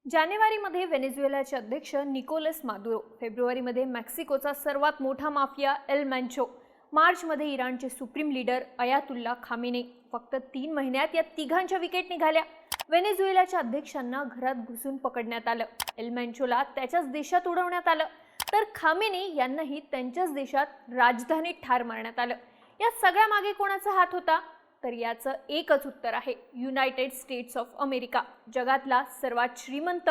जानेवारीमध्ये व्हेनेझुएलाचे अध्यक्ष Nicolas Maduro, फेब्रुवारीमध्ये मेक्सिकोचा सर्वात मोठा माफिया एल मॅन्चो, मार्चमध्ये इराणचे सुप्रीम लीडर अयातुल्ला खामेनी. फक्त 3 महिन्यात या तिघांच्या विकेट निघाल्या. व्हेनेझुएलाच्या अध्यक्षांना घरात घुसून पकडण्यात आलं, एल मॅन्चोला त्याच्याच देशात उडवण्यात आलं, तर खामेनी यांनाही त्यांच्याच देशात राजधानीत ठार मारण्यात आलं. या सगळ्या मागे कोणाचा हात होता? तर याचं एकच उत्तर आहे, युनायटेड स्टेट्स ऑफ अमेरिका. जगातला सर्वात श्रीमंत,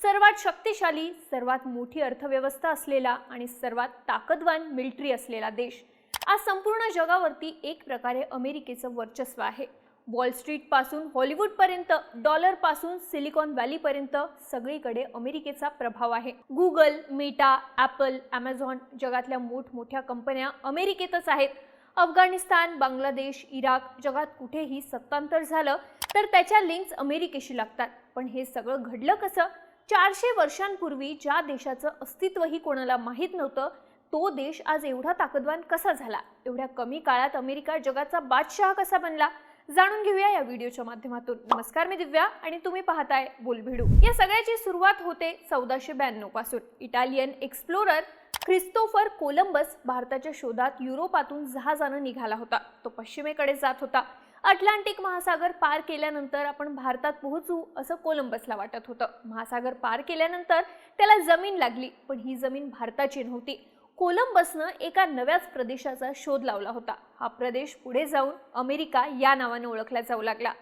सर्वात शक्तिशाली, सर्वात मोठी अर्थव्यवस्था असलेला आणि सर्वात ताकदवान मिलिटरी असलेला देश. आज संपूर्ण जगावरती एक प्रकारे अमेरिकेचं वर्चस्व आहे. वॉल स्ट्रीट पासून हॉलिवूड पर्यंत, डॉलर पासून सिलिकॉन व्हॅली पर्यंत सगळीकडे अमेरिकेचा प्रभाव आहे. गुगल, मेटा, ॲपल, ॲमेझॉन, जगातल्या मोठमोठ्या कंपन्या अमेरिकेतच आहेत. अफगाणिस्तान, बांगलादेश, इराक, जगात कुठेही सत्तांतर झालं तर त्याच्या लिंक्स अमेरिकेशी लागतात. पण हे सगळं घडलं कसं? 400 वर्षांपूर्वी ज्या देशाचं अस्तित्वही कोणाला माहीत नव्हतं, तो देश आज एवढा ताकदवान कसा झाला? एवढ्या कमी काळात अमेरिका जगाचा बादशाह कसा बनला? जाणून घेऊया या व्हिडिओच्या माध्यमातून. नमस्कार, मी दिव्या आणि तुम्ही पाहताय बोलभिडू. या सगळ्याची सुरुवात होते 1492 पासून. इटालियन एक्सप्लोरर ख्रिस्तोफर कोलंबस भारताच्या शोधात युरोपातून जहाजानं निघाला होता. तो पश्चिमेकडे जात होता. अटलांटिक महासागर पार केल्यानंतर आपण भारतात पोहोचू असं कोलंबसला वाटत होतं. महासागर पार केल्यानंतर त्याला जमीन लागली, पण ही जमीन भारताची नव्हती. कोलंबसनं एका नव्याच प्रदेशाचा शोध लावला होता. हा प्रदेश पुढे जाऊन अमेरिका या नावाने ओळखला जाऊ लागला.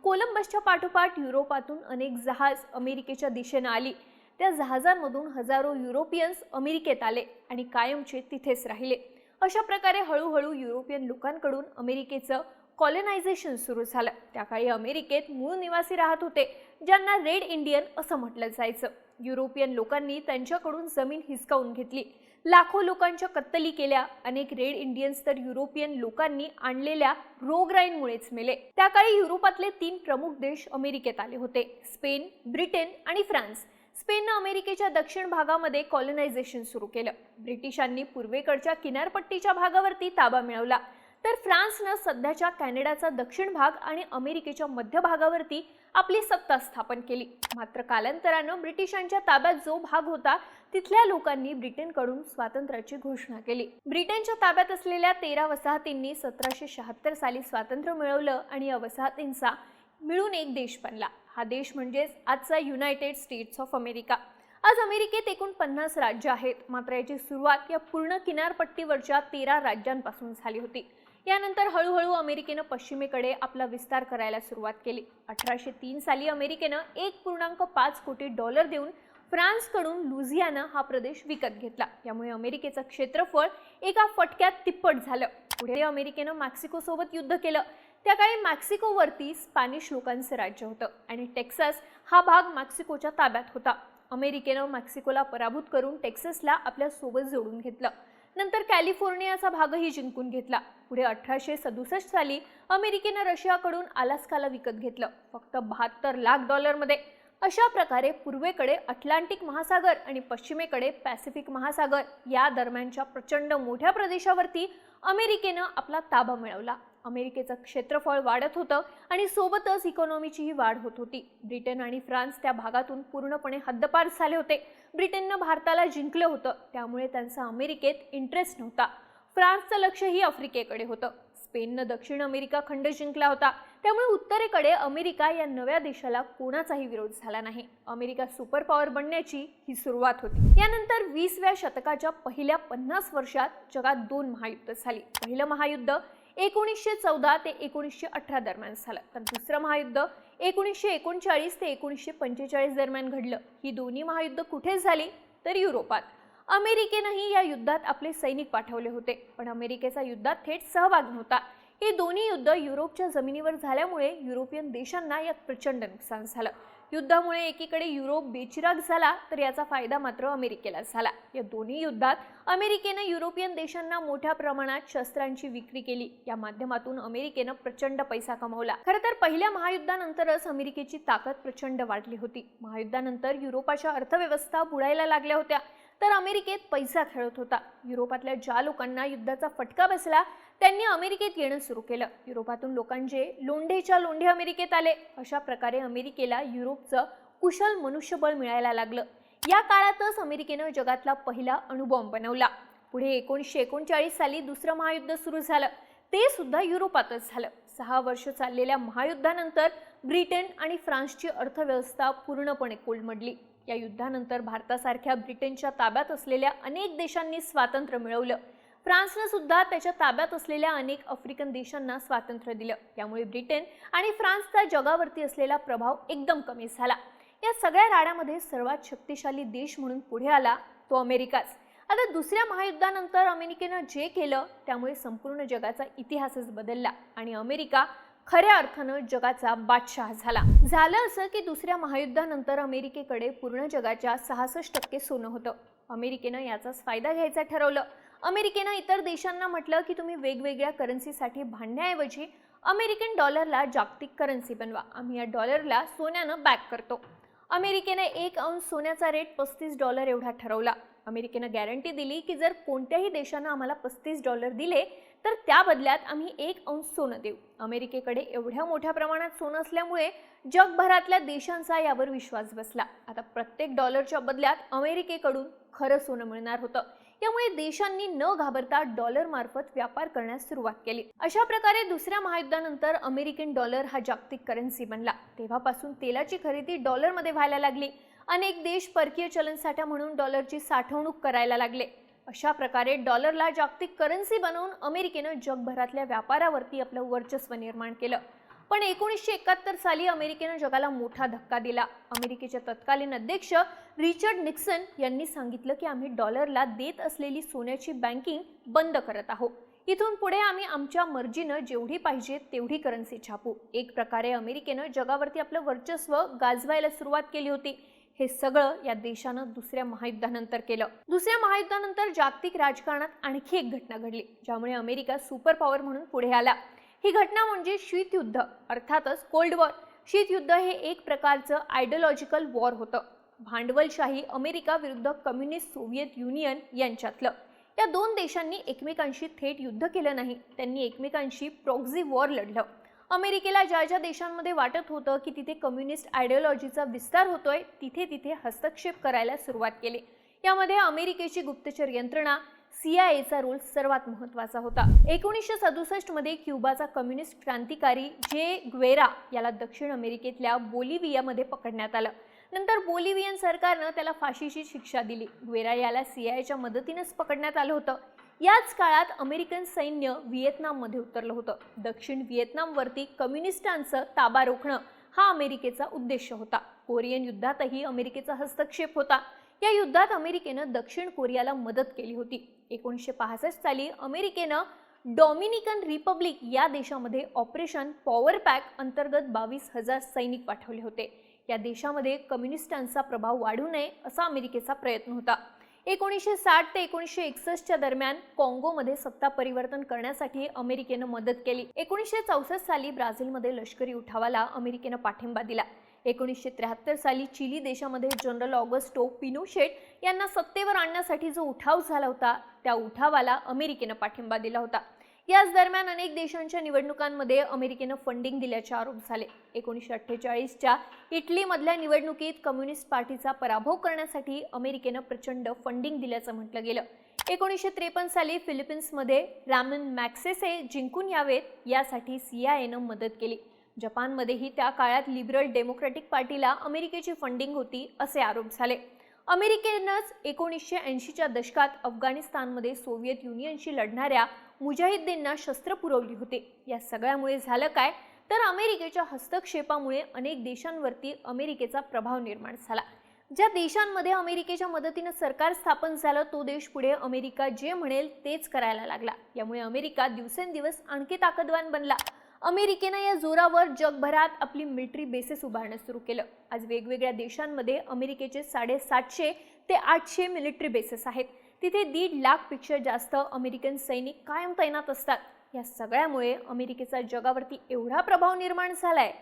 कोलंबसच्या पाठोपाठ युरोपातून अनेक जहाज अमेरिकेच्या दिशेने आली. त्या जहाजांमधून हजारो युरोपियन्स अमेरिकेत आले आणि कायमचे तिथेच राहिले. अशा प्रकारे हळूहळू युरोपियन लोकांकडून अमेरिकेचं कॉलनायझेशन सुरू झालं. त्या काळी अमेरिकेत मूळ निवासी राहत होते, ज्यांना रेड इंडियन असं म्हटलं जायचं. युरोपियन लोकांनी त्यांच्याकडून जमीन हिसकावून घेतली. लाखो लोकांच्या कत्तली केल्या. अनेक रेड इंडियन्स तर युरोपियन लोकांनी आणलेल्या रोगराईंमुळेच मेले. त्या काळी युरोपातले 3 प्रमुख देश अमेरिकेत आले होते, स्पेन, ब्रिटन आणि फ्रान्स. स्पेननं अमेरिकेच्या दक्षिण भागामध्ये कॉलनायझेशन सुरू केलं. ब्रिटिशांनी पूर्वेकडच्या किनारपट्टीच्या भागावरती ताबा मिळवला, तर फ्रान्सनं सध्याच्या कॅनडाचा दक्षिण भाग आणि अमेरिकेच्या मध्य भागावरती आपली सत्ता स्थापन केली. मात्र कालांतरानं ब्रिटिशांच्या ताब्यात जो भाग होता, तिथल्या लोकांनी ब्रिटनकडून स्वातंत्र्याची घोषणा केली. ब्रिटनच्या ताब्यात असलेल्या 13 वसाहतींनी 1776 साली स्वातंत्र्य मिळवलं आणि या वसाहतींचा मिळून एक देश बनला. हा देश म्हणजेच आजचा युनायटेड स्टेट्स ऑफ अमेरिका. आज अमेरिकेत एकूण 50 राज्य आहेत. मात्र याची सुरुवात या पूर्ण किनारपट्टीवरच्या 13 राज्यांपासून झाली होती. यानंतर हळूहळू अमेरिकेनं पश्चिमेकडे आपला विस्तार करायला सुरुवात केली. 1803 साली अमेरिकेनं $1.5 कोटी देऊन फ्रान्सकडून लुझियाना हा प्रदेश विकत घेतला. यामुळे अमेरिकेचं क्षेत्रफळ एका फटक्यात तिप्पट झालं. पुढे अमेरिकेनं मेक्सिको सोबत युद्ध केलं. त्या काळी मेक्सिकोवरती स्पॅनिश लोकांचं राज्य होतं आणि टेक्सास हा भाग मेक्सिकोच्या ताब्यात होता. अमेरिकेनं मेक्सिकोला पराभूत करून टेक्सासला आपल्या सोबत जोडून घेतलं. नंतर कॅलिफोर्नियाचा भागही जिंकून घेतला. पुढे 1867 साली अमेरिकेनं रशियाकडून अलास्काला विकत घेतलं, फक्त $72 लाख मध्ये. अशा प्रकारे पूर्वेकडे अटलांटिक महासागर आणि पश्चिमेकडे पॅसिफिक महासागर या दरम्यानच्या प्रचंड मोठ्या प्रदेशावरती अमेरिकेनं आपला ताबा मिळवला. अमेरिकेचं क्षेत्रफळ वाढत होतं आणि सोबतच इकॉनॉमीचीही वाढ होत होती. ब्रिटन आणि फ्रान्स त्या भागातून पूर्णपणे हद्दपार झाले होते. ब्रिटननं भारताला जिंकलं होतं, त्यामुळे त्यांचा अमेरिकेत इंटरेस्ट नव्हता. फ्रान्सचं लक्षही आफ्रिकेकडे होतं. स्पेननं दक्षिण अमेरिका खंड जिंकला होता, त्यामुळे उत्तरेकडे अमेरिका या नव्या देशाला कोणाचाही विरोध झाला नाही. अमेरिका सुपर पॉवर बनण्याची ही सुरुवात होती. यानंतर 20व्या शतकाच्या पहिल्या 50 वर्षात जगात 2 महायुद्ध झाली. पहिलं महायुद्ध 1914 ते 1918 दरम्यान झालं, तर दुसरं महायुद्ध 1939 ते 1945 दरम्यान घडलं. ही दोन्ही महायुद्ध कुठे झाली? तर युरोपात. अमेरिकेनंही या युद्धात आपले सैनिक पाठवले होते, पण अमेरिकेचा युद्धात थेट सहभाग नव्हता. हे दोन्ही युद्ध युरोपच्या जमिनीवर झाल्यामुळे युरोपियन देशांना यात प्रचंड नुकसान झालं. युद्धामुळे एकीकडे युरोप बेचिराग झाला, तर याचा फायदा मात्र अमेरिकेला झाला. या दोन्ही युद्धात अमेरिकेनं युरोपियन देशांना मोठ्या प्रमाणात शस्त्रांची विक्री केली. या माध्यमातून अमेरिकेनं प्रचंड पैसा कमवला. खरं तर पहिल्या महायुद्धानंतरच अमेरिकेची ताकद प्रचंड वाढली होती. महायुद्धानंतर युरोपाच्या अर्थव्यवस्था बुडायला लागल्या होत्या, तर अमेरिकेत पैसा खेळत होता. युरोपातल्या ज्या लोकांना युद्धाचा फटका बसला, त्यांनी अमेरिकेत येणं सुरू केलं. युरोपातून लोकांचे लोंढेच्या लोंढे अमेरिकेत आले. अशा प्रकारे अमेरिकेला युरोपचं कुशल मनुष्यबळ मिळायला लागलं। या काळातच अमेरिकेनं जगातला पहिला अणुबॉम्ब बनवला। पुढे 1939 साली दुसरं महायुद्ध सुरू झालं, ते सुद्धा युरोपातच झालं। 6 वर्ष चाललेल्या महायुद्धानंतर ब्रिटन आणि फ्रान्सची अर्थव्यवस्था पूर्णपणे कोलमडली। या युद्धानंतर भारतासारख्या ब्रिटनच्या ताब्यात असलेल्या अनेक देशांनी स्वातंत्र्य मिळवलं। फ्रान्सने सुद्धा त्याच्या ताब्यात असलेल्या अनेक आफ्रिकन देशांना स्वातंत्र्य दिलं। त्यामुळे ब्रिटन आणि फ्रान्सचा जगावरती असलेला प्रभाव एकदम कमी झाला। या सगळ्या राड्यामध्ये सर्वात शक्तिशाली देश म्हणून पुढे आला तो अमेरिकाच। आता दुसऱ्या महायुद्धानंतर अमेरिकेनं जे केलं त्यामुळे संपूर्ण जगाचा इतिहासच बदलला आणि अमेरिका खऱ्या अर्थानं जगाचा बादशाह झाला। झालं असं की दुसऱ्या महायुद्धानंतर अमेरिकेकडे पूर्ण जगाच्या 66% सोनं होतं। अमेरिकेनं याचाच फायदा घ्यायचा ठरवलं। अमेरिकेनं इतर देशांना म्हटलं की तुम्ही वेगवेगळ्या करन्सीसाठी भांडण्याऐवजी अमेरिकन डॉलरला जागतिक करन्सी बनवा, आम्ही या डॉलरला सोन्यानं बॅक करतो। अमेरिकेने 1 औंस सोन्याचा रेट $35 एवढा ठरवला। अमेरिकेनं गॅरंटी दिली की जर कोणत्याही देशानं आम्हाला $35 दिले तर त्या बदल्यात आम्ही 1 औंस सोनं देऊ। अमेरिकेकडे एवढ्या मोठ्या प्रमाणात सोनं असल्यामुळे जगभरातल्या देशांचा यावर विश्वास बसला। आता प्रत्येक डॉलरच्या बदल्यात अमेरिकेकडून खरं सोनं मिळणार होतं। यामुळे देशांनी न घाबरता डॉलर मार्फत व्यापार करण्यास सुरुवात केली। अशा प्रकारे दुसऱ्या महायुद्धानंतर अमेरिकन डॉलर हा जागतिक करन्सी बनला। तेव्हापासून तेलाची खरेदी डॉलरमध्ये व्हायला लागली। अनेक देश परकीय चलनसाठा म्हणून डॉलरची साठवणूक करायला लागले। अशा प्रकारे डॉलरला जागतिक करन्सी बनवून अमेरिकेनं जगभरातल्या व्यापारावरती आपलं वर्चस्व निर्माण केलं। पण 1971 साली अमेरिकेनं जगाला मोठा धक्का दिला। अमेरिकेचे तत्कालीन अध्यक्ष रिचर्ड निक्सन यांनी सांगितलं की आम्ही डॉलरला देत असलेली सोन्याची बँकिंग बंद करत आहोत। इथून पुढे आम्ही आमच्या मर्जीनं जेवढी पाहिजे तेवढी करन्सी छापू। एक प्रकारे अमेरिकेनं जगावरती आपलं वर्चस्व गाजवायला सुरुवात केली होती। हे सगळं या देशानं दुसऱ्या महायुद्धानंतर केलं। दुसऱ्या महायुद्धानंतर जागतिक राजकारणात आणखी एक घटना घडली, ज्यामुळे अमेरिका सुपर पॉवर म्हणून पुढे आला। ही घटना म्हणजे शीतयुद्ध, अर्थातच कोल्ड वॉर। शीतयुद्ध हे एक प्रकारचं आयडियोलॉजिकल वॉर होतं, भांडवलशाही अमेरिका विरुद्ध कम्युनिस्ट सोव्हिएत युनियन यांच्यातलं। या दोन देशांनी एकमेकांशी थेट युद्ध केलं नाही, त्यांनी एकमेकांशी प्रॉक्सी वॉर लढलं। अमेरिकेला ज्या देशांमध्ये वाटत होतं की तिथे कम्युनिस्ट आयडियोलॉजीचा विस्तार होतोय, तिथे हस्तक्षेप करायला सुरुवात केली। यामध्ये अमेरिकेची गुप्तचर यंत्रणा CIA रोल सर्वात महत्त्वाचा होता। 1967 मध्ये क्युबाचा कम्युनिस्ट क्रांतिकारी जे ग्वेरा याला दक्षिण अमेरिकेतल्या बोलिव्हियामध्ये पकडण्यात आलं। नंतर बोलिव्हियन सरकारनं त्याला फाशीची शिक्षा दिली। ग्वेरा याला CIAच्या मदतीनेच पकडण्यात आलं होतं। याच काळात अमेरिकन सैन्य व्हिएतनाममध्ये उतरलं होतं। दक्षिण व्हिएतनामवरती कम्युनिस्टांचा ताबा रोखणं हा अमेरिकेचा उद्देश होता। कोरियन युद्धातही अमेरिकेचा हस्तक्षेप होता। या युद्धात अमेरिकेनं दक्षिण कोरियाला मदत केली होती। 1965 साली अमेरिकेनं डॉमिनिकन रिपब्लिक या देशामध्ये ऑपरेशन पॉवर पॅक अंतर्गत 22,000 सैनिक पाठवले होते। या देशामध्ये कम्युनिस्टांचा प्रभाव वाढू नये असा अमेरिकेचा प्रयत्न होता। 1960 ते 1961 दरम्यान काँगोमध्ये सत्ता परिवर्तन करण्यासाठी अमेरिकेनं मदत केली। 1964 साली ब्राझीलमध्ये लष्करी उठावाला अमेरिकेनं पाठिंबा दिला। 1973 साली चिली देशामध्ये जनरल ऑगस्टो पिनोशेट यांना सत्तेवर आणण्यासाठी जो उठाव झाला होता, त्या उठावाला अमेरिकेनं पाठिंबा दिला होता। याच दरम्यान अनेक देशांच्या निवडणुकांमध्ये अमेरिकेनं फंडिंग दिल्याचे आरोप झाले। 1948च्या इटलीमधल्या निवडणुकीत कम्युनिस्ट पार्टीचा पराभव करण्यासाठी अमेरिकेनं प्रचंड फंडिंग दिल्याचं म्हटलं गेलं। 1953 साली फिलिपिन्समध्ये रामन मॅग्सेसे जिंकून यावेत यासाठी CIAनं मदत केली। जपानमध्येही त्या काळात लिबरल डेमोक्रॅटिक पार्टीला अमेरिकेची फंडिंग होती असे आरोप झाले। अमेरिकेनंच 1980च्या दशकात अफगाणिस्तानमध्ये सोव्हिएत युनियनशी लढणाऱ्या मुजाहिद्दींना शस्त्र पुरवली होती। या सगळ्यामुळे झालं काय तर अमेरिकेच्या हस्तक्षेपामुळे अनेक देशांवरती अमेरिकेचा प्रभाव निर्माण झाला। ज्या देशांमध्ये अमेरिकेच्या मदतीने सरकार स्थापन झालं तो देश पुढे अमेरिका जे म्हणेल तेच करायला लागला। यामुळे अमेरिका दिवसेंदिवस आणखी ताकदवान बनला। अमेरिकेनं या जोरावर जगभरात आपली मिलिटरी बेसेस उभारणे सुरू केलं। आज वेगवेगळ्या देशांमध्ये अमेरिकेचे 750 ते 800 मिलिटरी बेसेस आहेत। तिथे 1.5 लाखपेक्षा जास्त अमेरिकन सैनिक कायम तैनात असतात। या सगळ्यामुळे अमेरिकेचा जगावरती एवढा प्रभाव निर्माण झालाय।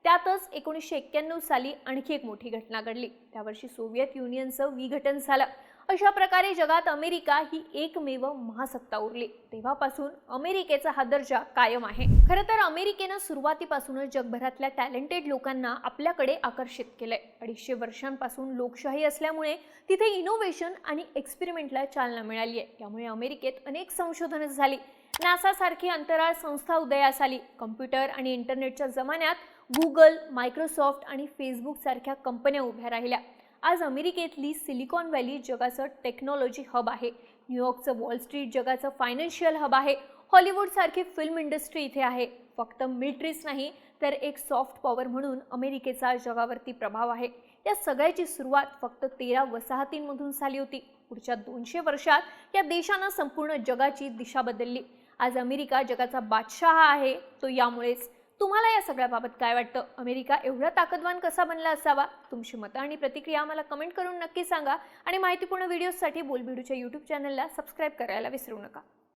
त्यातच 1991 साली आणखी एक मोठी घटना घडली। त्या वर्षी सोव्हिएत युनियनचं विघटन झालं। अशा प्रकारे जगात अमेरिका ही एकमेव महासत्ता उरली. तेव्हापासून अमेरिकेचा हा दर्जा कायम आहे. खरं तर अमेरिकेनं सुरुवातीपासूनच जगभरातल्या टॅलेंटेड लोकांना आपल्याकडे आकर्षित केलंय. 250 वर्षांपासून लोकशाही असल्यामुळे तिथे इनोव्हेशन आणि एक्सपेरिमेंटला चालना मिळाली आहे. यामुळे अमेरिकेत अनेक संशोधनं झाली. नासा सारखी अंतराळ संस्था उदयास आली. कम्प्युटर आणि इंटरनेटच्या जमान्यात गुगल, मायक्रोसॉफ्ट आणि फेसबुक सारख्या कंपन्या उभ्या राहिल्या. आज अमेरिकेतली सिलिकॉन व्हॅली जगाचं टेक्नॉलॉजी हब आहे. न्यूयॉर्कचं वॉल स्ट्रीट जगाचं फायनान्शियल हब आहे. हॉलिवूड सारखी फिल्म इंडस्ट्री इथे आहे. फक्त मिलिटरीच नाही तर एक सॉफ्ट पॉवर म्हणून अमेरिकेचा जगावरती प्रभाव आहे. या सगळ्याची सुरुवात फक्त 13 वसाहतींमधून झाली होती. पुढच्या 200 वर्षात या देशानं संपूर्ण जगाची दिशा बदलली. आज अमेरिका जगाचा बादशाह आहे तो यामुळेच. तुम्हाला या सगळ्याबाबत काय वाटतं? अमेरिका एवढा ताकदवान कसा बनला असावा? तुमची मतं आणि प्रतिक्रिया आम्हाला कमेंट करून नक्की सांगा आणि माहितीपूर्ण व्हिडिओसाठी बोलबिडूच्या YouTube चॅनलला सबस्क्राईब करायला विसरू नका.